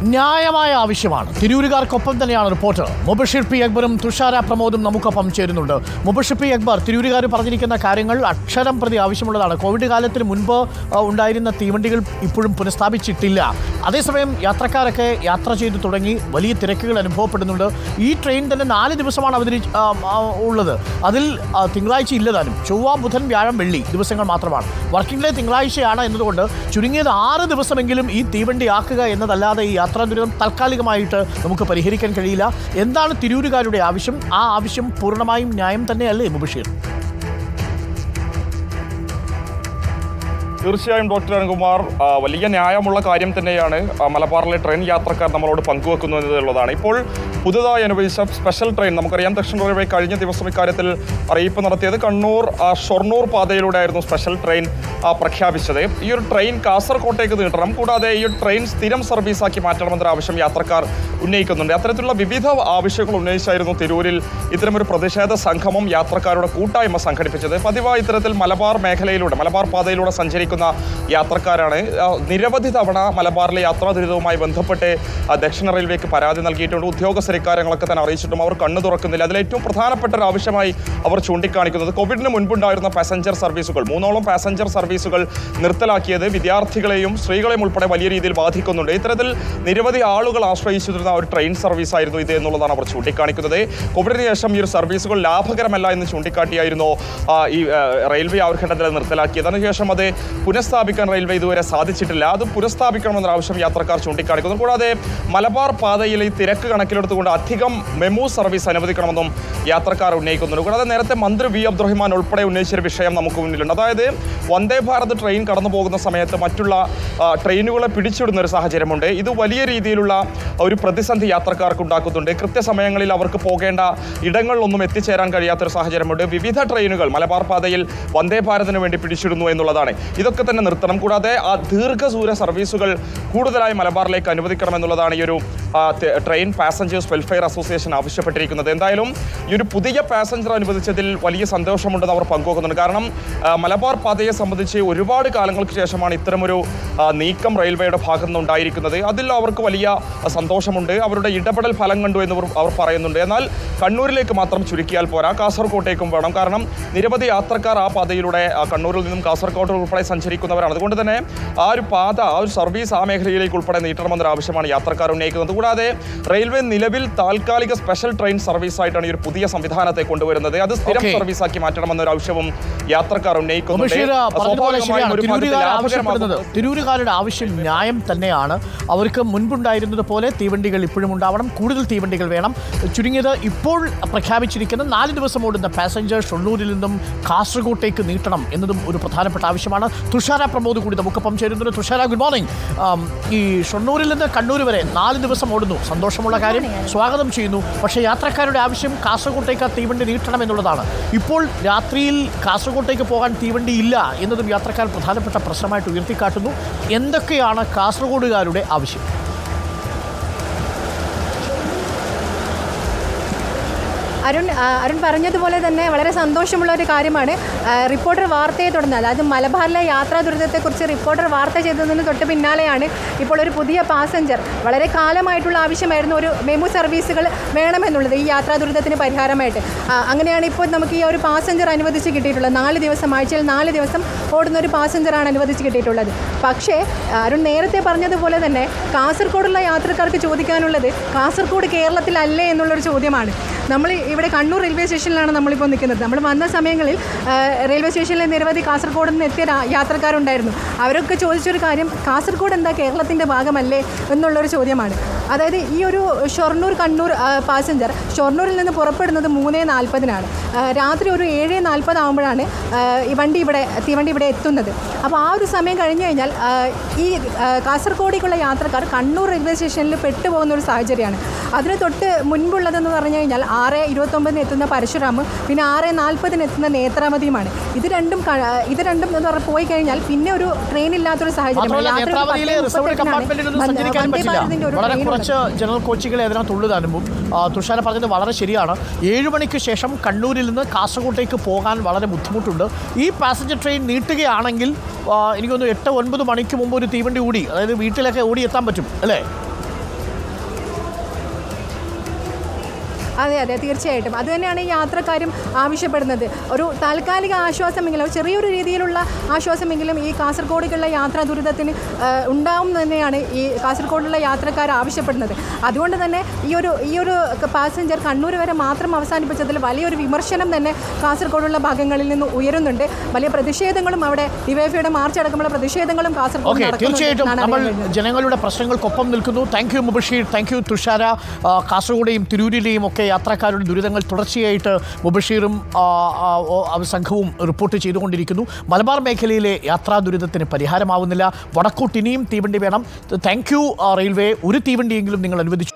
ന്യായമായ ആവശ്യമാണ്. തിരൂരുകാർക്കൊപ്പം തന്നെയാണ് റിപ്പോർട്ടർ മുബഷിർ പി അക്ബറും തുഷാര പ്രമോദും നമുക്കൊപ്പം ചേരുന്നുണ്ട്. മുബഷിർ പി അക്ബർ, തിരൂരുകാർ പറഞ്ഞിരിക്കുന്ന കാര്യങ്ങൾ അക്ഷരം പ്രതി ആവശ്യമുള്ളതാണ്. കോവിഡ് കാലത്തിന് മുൻപ് ഉണ്ടായിരുന്ന തീവണ്ടികൾ ഇപ്പോഴും പുനഃസ്ഥാപിച്ചിട്ടില്ല. അതേസമയം യാത്രക്കാരൊക്കെ യാത്ര ചെയ്തു തുടങ്ങി, വലിയ തിരക്കുകൾ അനുഭവപ്പെടുന്നുണ്ട്. ഈ ട്രെയിൻ തന്നെ 4 ദിവസമാണ് ഉള്ളത്. അതിൽ തിങ്കളാഴ്ച ഇല്ലതാനും. ചൊവ്വ, ബുധൻ, വ്യാഴം, വെള്ളി ദിവസങ്ങൾ മാത്രമാണ്. വർക്കിംഗ് ഡേ തിങ്കളാഴ്ചയാണ് എന്നതുകൊണ്ട് ചുരുങ്ങിയത് 6 ദിവസമെങ്കിലും ഈ തീവണ്ടി ആക്കുക എന്നതല്ലാതെ ഈ യാത്രാ ദുരിതം താൽക്കാലികമായിട്ട് നമുക്ക് പരിഹരിക്കാൻ കഴിയില്ല. എന്താണ് തിരൂരുകാരുടെ ആവശ്യം? ആ ആവശ്യം പൂർണ്ണമായും ന്യായം തന്നെയല്ലേ മുബഷിർ? തീർച്ചയായും ഡോക്ടർ അരുൺകുമാർ, വലിയ ന്യായമുള്ള കാര്യം തന്നെയാണ് മലബാറിലെ ട്രെയിൻ യാത്രക്കാർ നമ്മളോട് പങ്കുവെക്കുന്നു എന്നുള്ളതാണ്. ഇപ്പോൾ പുതുതായി അനുവദിച്ച സ്പെഷ്യൽ ട്രെയിൻ, നമുക്കറിയാം ദക്ഷിണ റെയിൽവേ കഴിഞ്ഞ ദിവസം ഇക്കാര്യത്തിൽ അറിയിപ്പ് നടത്തിയത് കണ്ണൂർ ഷൊർണൂർ പാതയിലൂടെ ആയിരുന്നു സ്പെഷ്യൽ ട്രെയിൻ പ്രഖ്യാപിച്ചത്. ഈ ഒരു ട്രെയിൻ കാസർകോട്ടേക്ക് നീട്ടണം, കൂടാതെ ഈ ട്രെയിൻ സ്ഥിരം സർവീസാക്കി മാറ്റണമെന്നൊരു ആവശ്യം യാത്രക്കാർ ഉന്നയിക്കുന്നുണ്ട്. അത്തരത്തിലുള്ള വിവിധ ആവശ്യങ്ങൾ ഉന്നയിച്ചായിരുന്നു തിരൂരിൽ ഇത്തരമൊരു പ്രതിഷേധ സംഗമം യാത്രക്കാരുടെ കൂട്ടായ്മ സംഘടിപ്പിച്ചത്. പതിവായി ഇത്തരത്തിൽ മലബാർ മേഖലയിലൂടെ, മലബാർ പാതയിലൂടെ സഞ്ചരിക്കുന്ന യാത്രക്കാരാണ്. നിരവധി തവണ മലബാറിലെ യാത്രാ ദുരിതവുമായി ബന്ധപ്പെട്ട് ദക്ഷിണ റെയിൽവേക്ക് പരാതി നൽകിയിട്ടുണ്ട്. ഉദ്യോഗസ്ഥർ ഇക്കാര്യങ്ങളൊക്കെ തന്നെ അറിയിച്ചിട്ടും അവർ കണ്ണു തുറക്കുന്നില്ല. അതിലേറ്റവും പ്രധാനപ്പെട്ട ഒരു ആവശ്യമായി അവർ ചൂണ്ടിക്കാണിക്കുന്നത് കോവിഡിന് മുൻപുണ്ടായിരുന്ന പാസഞ്ചർ സർവീസുകൾ, 3ഓളം പാസഞ്ചർ സർവീസുകൾ നിർത്തലാക്കിയത് വിദ്യാർത്ഥികളെയും സ്ത്രീകളെയും ഉൾപ്പെടെ വലിയ രീതിയിൽ ബാധിക്കുന്നുണ്ട്. ഇത്തരത്തിൽ നിരവധി ആളുകൾ ആശ്രയിച്ചിരുന്ന ഒരു ട്രെയിൻ സർവീസ് ആയിരുന്നു ഇത് എന്നുള്ളതാണ് അവർ ചൂണ്ടിക്കാണിക്കുന്നത്. കോവിഡിന് ശേഷം ഈ ഒരു സർവീസുകൾ ലാഭകരമല്ല എന്ന് ചൂണ്ടിക്കാട്ടിയായിരുന്നു ഈ റെയിൽവേ ആ ഒരു ഘട്ടത്തിൽ നിർത്തലാക്കിയത്. അതിനുശേഷം അത് പുനഃസ്ഥാപിക്കാൻ റെയിൽവേ ഇതുവരെ സാധിച്ചിട്ടില്ല. അത് പുനഃസ്ഥാപിക്കണമെന്ന ആവശ്യം യാത്രക്കാർ ചൂണ്ടിക്കാണിക്കുന്നു. കൂടാതെ മലബാർ പാതയിൽ ഈ തിരക്ക് കണക്കിലെടുത്തുകൊണ്ട് അധികം മെമു സർവീസ് അനുവദിക്കണമെന്നും യാത്രക്കാർ ഉന്നയിക്കുന്നുണ്ട്. കൂടാതെ നേരത്തെ മന്ത്രി വി അബ്ദുറഹ്മാൻ ഉൾപ്പെടെ ഉന്നയിച്ചൊരു വിഷയം നമുക്ക് മുന്നിലുണ്ട്. അതായത് വന്ദേ ഭാരത് ട്രെയിൻ കടന്നു പോകുന്ന സമയത്ത് മറ്റുള്ള ട്രെയിനുകളെ പിടിച്ചിടുന്ന ഒരു സാഹചര്യമുണ്ട്. ഇത് വലിയ രീതിയിലുള്ള ഒരു പ്രതിസന്ധി യാത്രക്കാർക്ക് ഉണ്ടാക്കുന്നുണ്ട്. കൃത്യസമയങ്ങളിൽ അവർക്ക് പോകേണ്ട ഇടങ്ങളിലൊന്നും എത്തിച്ചേരാൻ കഴിയാത്തൊരു സാഹചര്യമുണ്ട്. വിവിധ ട്രെയിനുകൾ മലബാർ പാതയിൽ വന്ദേ ഭാരതിന് വേണ്ടി പിടിച്ചിടുന്നു എന്നുള്ളതാണ്. ഇതൊക്കെ തന്നെ നിർത്തണം. കൂടാതെ ആ ദീർഘദൂര സർവീസുകൾ കൂടുതലായി മലബാറിലേക്ക് അനുവദിക്കണമെന്നുള്ളതാണ് ഈ ഒരു ട്രെയിൻ പാസഞ്ചേഴ്സ് വെൽഫെയർ അസോസിയേഷൻ ആവശ്യപ്പെട്ടിരിക്കുന്നത്. എന്തായാലും ഈ ഒരു പുതിയ പാസഞ്ചർ അനുവദിച്ചതിൽ വലിയ സന്തോഷമുണ്ടെന്ന് അവർ പങ്കുവെക്കുന്നുണ്ട്. കാരണം മലബാർ പാതയെ സംബന്ധിച്ച് ഒരുപാട് കാലങ്ങൾക്ക് ശേഷമാണ് ഇത്തരമൊരു നീക്കം റെയിൽവേയുടെ ഭാഗത്തു നിന്നുണ്ടായിരിക്കുന്നത്. അതിൽ അവർക്ക് വലിയ സന്തോഷമുണ്ട്. അവരുടെ ഇടപെടൽ ഫലം കണ്ടു എന്ന് അവർ പറയുന്നുണ്ട്. എന്നാൽ കണ്ണൂരിലേക്ക് മാത്രം ചുരുക്കിയാൽ പോരാ, കാസർകോട്ടേക്കും വേണം. കാരണം നിരവധി യാത്രക്കാർ ആ പാതയിലൂടെ കണ്ണൂരിൽ നിന്നും കാസർകോട്ട് ഉൾപ്പെടെ സഞ്ചരിക്കുന്നവരാണ്. അതുകൊണ്ട് തന്നെ ആ ഒരു പാത, ആ ഒരു സർവീസ് ആ മേഖലയിലേക്ക് ഉൾപ്പെടെ നീട്ടണമെന്നൊരു ആവശ്യമാണ് യാത്രക്കാർ ഉന്നയിക്കുന്നത്. കൂടാതെ റെയിൽവേ നിലവിൽ താൽക്കാലിക സ്പെഷ്യൽ ട്രെയിൻ സർവീസായിട്ടാണ് ഈ ഒരു പുതിയ സംവിധാനത്തെ കൊണ്ടുവരുന്നത്. അത് സ്ഥിരം സർവീസാക്കി മാറ്റണമെന്നൊരു ആവശ്യവും യാത്രക്കാർ ഉന്നയിക്കുന്നുണ്ട്. തിരൂരുകാരുടെ ആവശ്യം ന്യായം തന്നെയാണ്. അവർക്ക് മുൻപുണ്ടായിരുന്നത് പോലെ തീവണ്ടികൾ ഇപ്പോഴും ഉണ്ടാവണം, കൂടുതൽ തീവണ്ടികൾ വേണം. ചുരുങ്ങിയത് ഇപ്പോൾ പ്രഖ്യാപിച്ചിരിക്കുന്ന 4 ദിവസം ഓടുന്ന പാസഞ്ചർ ഷൊർണൂരിൽ നിന്നും കാസർഗോട്ടേക്ക് നീട്ടണം എന്നതും ഒരു പ്രധാനപ്പെട്ട ആവശ്യമാണ്. തുഷാര പ്രമോദ് കൂടി നമുക്കൊപ്പം ചേരുന്നുണ്ട്. Thushara, good morning. ഈ ഷൊർണൂരിൽ നിന്ന് കണ്ണൂർ വരെ 4 ദിവസം ഓടുന്നു, സന്തോഷമുള്ള കാര്യം, സ്വാഗതം ചെയ്യുന്നു. പക്ഷേ യാത്രക്കാരുടെ ആവശ്യം കാസർഗോട്ടേക്ക് ആ തീവണ്ടി നീട്ടണം എന്നുള്ളതാണ്. ഇപ്പോൾ രാത്രിയിൽ കാസർഗോട്ടേക്ക് പോകാൻ തീവണ്ടി ഇല്ല എന്നതും യാത്രക്കാർ പ്രധാനപ്പെട്ട പ്രശ്നമായിട്ട് ഉയർത്തിക്കാട്ടുന്നു. എന്തൊക്കെയാണ് കാസർഗോഡുകാരുടെ ആവശ്യം? അരുൺ പറഞ്ഞതുപോലെ തന്നെ വളരെ സന്തോഷമുള്ള ഒരു കാര്യമാണ്. റിപ്പോർട്ടർ വാർത്തയെ തുടർന്ന്, അതായത് മലബാറിലെ യാത്രാ ദുരിതത്തെക്കുറിച്ച് റിപ്പോർട്ടർ വാർത്ത ചെയ്തതിന് തൊട്ട് പിന്നാലെയാണ് ഇപ്പോൾ ഒരു പുതിയ പാസഞ്ചർ, വളരെ കാലമായിട്ടുള്ള ആവശ്യമായിരുന്നു ഒരു മെമു സർവീസുകൾ വേണമെന്നുള്ളത് ഈ യാത്രാ ദുരിതത്തിന് പരിഹാരമായിട്ട്. അങ്ങനെയാണ് ഇപ്പോൾ നമുക്ക് ഈ ഒരു പാസഞ്ചർ അനുവദിച്ച് കിട്ടിയിട്ടുള്ളത്. 4 ദിവസം, ആഴ്ചയിൽ 4 ദിവസം ഓടുന്ന ഒരു പാസഞ്ചറാണ് അനുവദിച്ച് കിട്ടിയിട്ടുള്ളത്. പക്ഷേ അരുൺ നേരത്തെ പറഞ്ഞതുപോലെ തന്നെ കാസർഗോഡുള്ള യാത്രക്കാർക്ക് ചോദിക്കാനുള്ളത് കാസർഗോഡ് കേരളത്തിലല്ലേ എന്നുള്ളൊരു ചോദ്യമാണ്. നമ്മൾ ഇവിടെ കണ്ണൂർ റെയിൽവേ സ്റ്റേഷനിലാണ് നമ്മളിപ്പോൾ നിൽക്കുന്നത്. നമ്മൾ വന്ന സമയങ്ങളിൽ റെയിൽവേ സ്റ്റേഷനിൽ നിരവധി കാസർഗോഡ് നിന്ന് എത്തിയ യാത്രക്കാരുണ്ടായിരുന്നു. അവരൊക്കെ ചോദിച്ചൊരു കാര്യം, കാസർഗോഡ് എന്താ കേരളത്തിൻ്റെ ഭാഗമല്ലേ എന്നുള്ളൊരു ചോദ്യമാണ്. അതായത് ഈ ഒരു ഷൊർണൂർ കണ്ണൂർ പാസഞ്ചർ ഷൊർണൂരിൽ നിന്ന് പുറപ്പെടുന്നത് 3:40-നാണ്. രാത്രി ഒരു 7:40 ആകുമ്പോഴാണ് തീവണ്ടി ഇവിടെ എത്തുന്നത്. അപ്പോൾ ആ ഒരു സമയം കഴിഞ്ഞ് കഴിഞ്ഞാൽ ഈ കാസർഗോഡേക്കുള്ള യാത്രക്കാർ കണ്ണൂർ റെയിൽവേ സ്റ്റേഷനിൽ പെട്ടുപോകുന്ന ഒരു സാഹചര്യമാണ്. അതിന് തൊട്ട് മുൻപുള്ളതെന്ന് പറഞ്ഞു കഴിഞ്ഞാൽ 6:29 എത്തുന്ന പരശുരാമും പിന്നെ 6:40 എത്തുന്ന നേത്രാവതിയുമാണ്. ഇത് രണ്ടും എന്ന് പറഞ്ഞാൽ പോയി കഴിഞ്ഞാൽ പിന്നെ ഒരു ട്രെയിൻ ഇല്ലാത്തൊരു സാഹചര്യം. ജനറൽ കോച്ചുകളെ അതിനകത്തുള്ളതാനും തുഷാര പറഞ്ഞത് വളരെ ശരിയാണ്. 7 മണിക്ക് ശേഷം കണ്ണൂരിൽ നിന്ന് കാസർഗോട്ടേക്ക് പോകാൻ വളരെ ബുദ്ധിമുട്ടുണ്ട്. ഈ പാസഞ്ചർ ട്രെയിൻ നീട്ടുകയാണെങ്കിൽ എനിക്കൊന്ന് 8-9 മണിക്ക് മുമ്പ് ഒരു തീവണ്ടി ഓടി, അതായത് വീട്ടിലൊക്കെ ഓടിയെത്താൻ പറ്റും അല്ലേ? അതെ തീർച്ചയായിട്ടും അത് തന്നെയാണ് ഈ യാത്രക്കാരും ആവശ്യപ്പെടുന്നത്. ഒരു താൽക്കാലിക ആശ്വാസമെങ്കിലും ചെറിയൊരു രീതിയിലുള്ള ആശ്വാസമെങ്കിലും ഈ കാസർഗോഡേക്കുള്ള യാത്രാ ദുരിതത്തിന് ഉണ്ടാവും തന്നെയാണ് ഈ കാസർഗോഡുള്ള യാത്രക്കാർ ആവശ്യപ്പെടുന്നത്. അതുകൊണ്ട് തന്നെ ഈ ഒരു പാസഞ്ചർ കണ്ണൂർ വരെ മാത്രം അവസാനിപ്പിച്ചതിൽ വലിയൊരു വിമർശനം തന്നെ കാസർഗോഡുള്ള ഭാഗങ്ങളിൽ നിന്ന് ഉയരുന്നുണ്ട്. വലിയ പ്രതിഷേധങ്ങളും അവിടെ ഡിവൈഎഫ്ഐയുടെ മാർച്ച് അടക്കമുള്ള പ്രതിഷേധങ്ങളും കാസർഗോഡ് തീർച്ചയായിട്ടും നമ്മൾ ജനങ്ങളുടെ പ്രശ്നങ്ങൾക്കൊപ്പം നിൽക്കുന്നു. Thank you Mubashir, thank you Thushara. കാസർഗോഡെയും തിരൂരിലെയും ഒക്കെ യാത്രക്കാരുടെ ദുരിതങ്ങൾ തുടർച്ചയായിട്ട് മുബഷീറും സംഘവും റിപ്പോർട്ട് ചെയ്തുകൊണ്ടിരിക്കുന്നു. മലബാർ മേഖലയിലെ യാത്രാ ദുരിതത്തിന് പരിഹാരമാവുന്നില്ല. വടക്കോട്ട് ഇനിയും തീവണ്ടി വേണം. Thank you railway. ഒരു തീവണ്ടിയെങ്കിലും നിങ്ങൾ അനുവദിച്ചു.